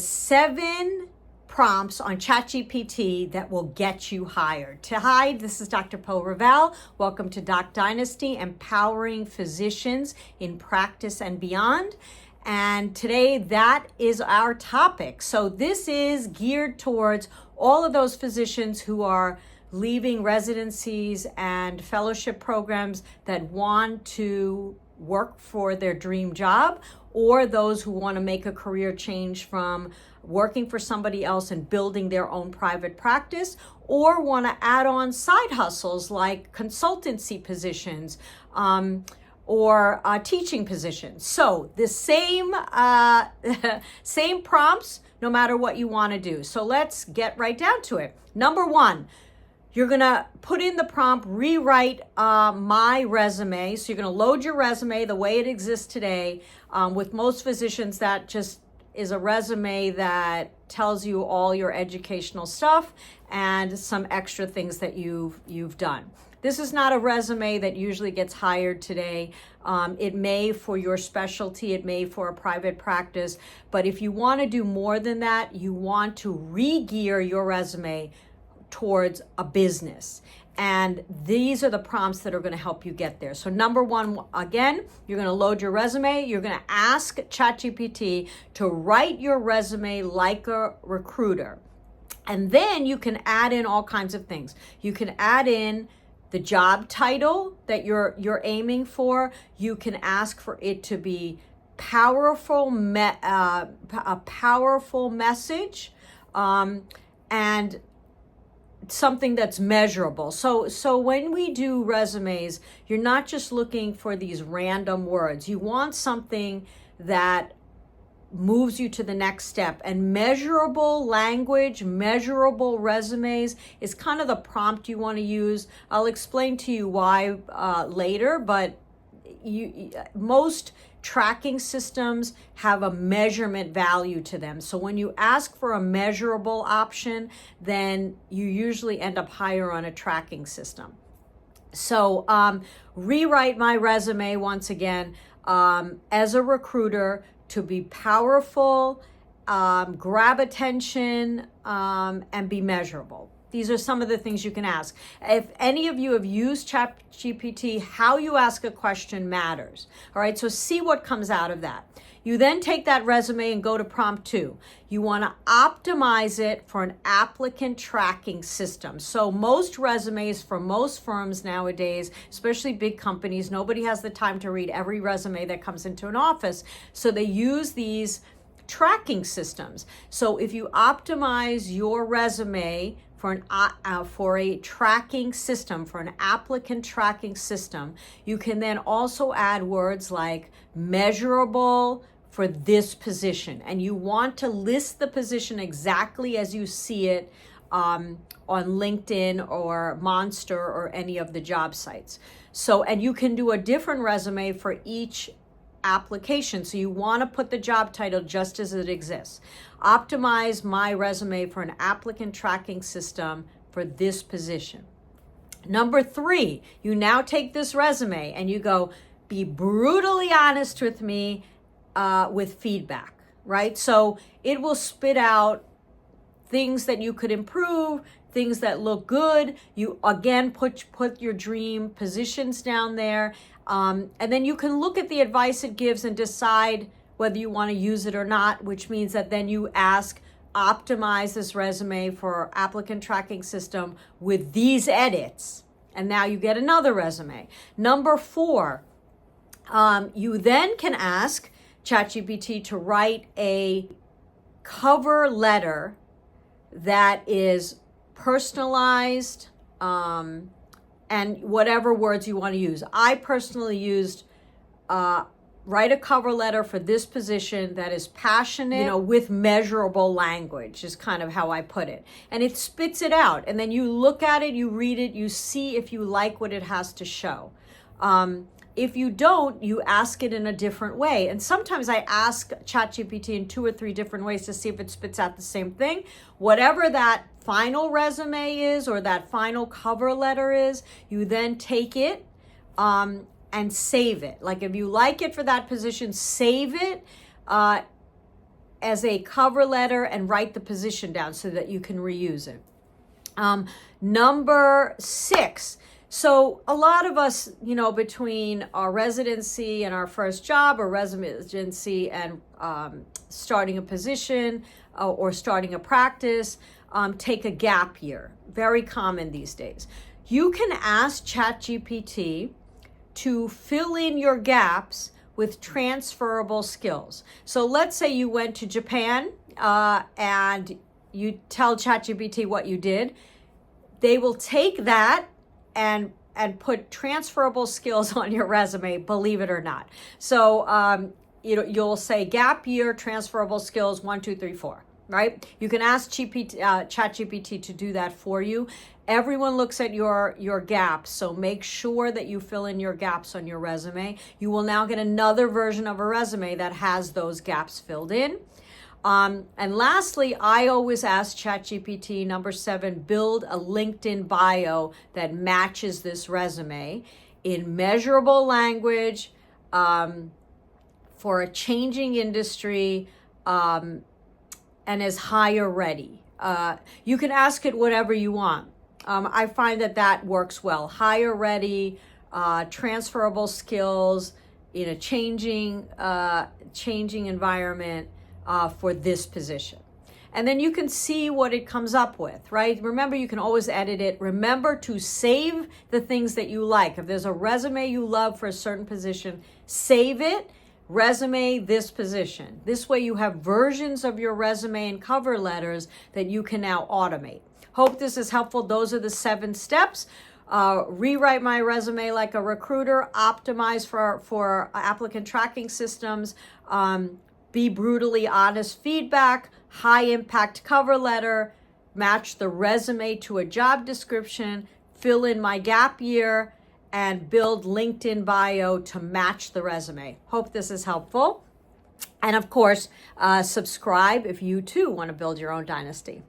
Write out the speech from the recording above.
7 prompts on ChatGPT that will get you hired. Hi, this is Dr. Poe Raval. Welcome to Doc Dynasty, empowering physicians in practice and beyond. And today that is our topic. So this is geared towards all of those physicians who are leaving residencies and fellowship programs that want to work for their dream job, or those who want to make a career change from working for somebody else and building their own private practice, or want to add on side hustles like consultancy positions or teaching positions. So the same prompts, no matter what you want to do. So let's get right down to it. Number 1, you're going to put in the prompt, rewrite my resume. So you're going to load your resume the way it exists today. With most physicians, that just is a resume that tells you all your educational stuff and some extra things that you've done. This is not a resume that usually gets hired today. It may for your specialty, it may for a private practice, but if you want to do more than that, you want to re-gear your resume towards a business. And these are the prompts that are going to help you get there. So number 1, again, you're going to load your resume. You're going to ask ChatGPT to write your resume like a recruiter. And then you can add in all kinds of things. You can add in the job title that you're aiming for. You can ask for it to be a powerful message, and something that's measurable. So when we do resumes, you're not just looking for these random words. You want something that moves you to the next step. And measurable language, measurable resumes is kind of the prompt you want to use. I'll explain to you why later, but most tracking systems have a measurement value to them. So when you ask for a measurable option, then you usually end up higher on a tracking system. So rewrite my resume once again as a recruiter to be powerful, grab attention, and be measurable. These are some of the things you can ask. If any of you have used ChatGPT, how you ask a question matters. All right, so see what comes out of that. You then take that resume and go to prompt 2. You want to optimize it for an applicant tracking system. So most resumes for most firms nowadays, especially big companies, nobody has the time to read every resume that comes into an office. So they use these tracking systems. So if you optimize your resume for a tracking system, for an applicant tracking system, you can then also add words like measurable for this position. And you want to list the position exactly as you see it on LinkedIn or Monster or any of the job sites. So, and you can do a different resume for each application. So you want to put the job title just as it exists. Optimize my resume for an applicant tracking system for this position. Number 3, you now take this resume and you go, be brutally honest with me with feedback, right? So it will spit out things that you could improve, things that look good. You again put your dream positions down there. And then you can look at the advice it gives and decide whether you want to use it or not, which means that then you ask, optimize this resume for applicant tracking system with these edits. And now you get another resume. Number 4, you then can ask ChatGPT to write a cover letter that is personalized, and whatever words you want to use. I personally used write a cover letter for this position that is passionate, with measurable language is kind of how I put it. And it spits it out. And then you look at it, you read it, you see if you like what it has to show. If you don't, you ask it in a different way. And sometimes I ask ChatGPT in 2 or 3 different ways to see if it spits out the same thing. Whatever that final resume is or that final cover letter is, you then take it and save it. Like if you like it for that position, save it. as a cover letter and write the position down so that you can reuse it. Number 6. So a lot of us, between our residency and our first job, or residency and starting a position or starting a practice, take a gap year. Very common these days. You can ask ChatGPT to fill in your gaps with transferable skills. So let's say you went to Japan and you tell ChatGPT what you did. They will take that and put transferable skills on your resume, believe it or not. So you'll say gap year, transferable skills, 1, 2, 3, 4. Right? You can ask ChatGPT to do that for you. Everyone looks at your gaps, so make sure that you fill in your gaps on your resume. You will now get another version of a resume that has those gaps filled in. And lastly, I always ask ChatGPT, number 7, build a LinkedIn bio that matches this resume in measurable language for a changing industry, and is hire ready. You can ask it whatever you want. I find that works well. Hire ready, transferable skills in a changing environment for this position. And then you can see what it comes up with, right? Remember, you can always edit it. Remember to save the things that you like. If there's a resume you love for a certain position, save it. Resume this position. This way you have versions of your resume and cover letters that you can now automate. Hope this is helpful. Those are the 7 steps. Rewrite my resume like a recruiter, optimize for applicant tracking systems, be brutally honest feedback, high impact cover letter, match the resume to a job description, fill in my gap year, and build LinkedIn bio to match the resume. Hope this is helpful. And of course, subscribe if you too want to build your own dynasty.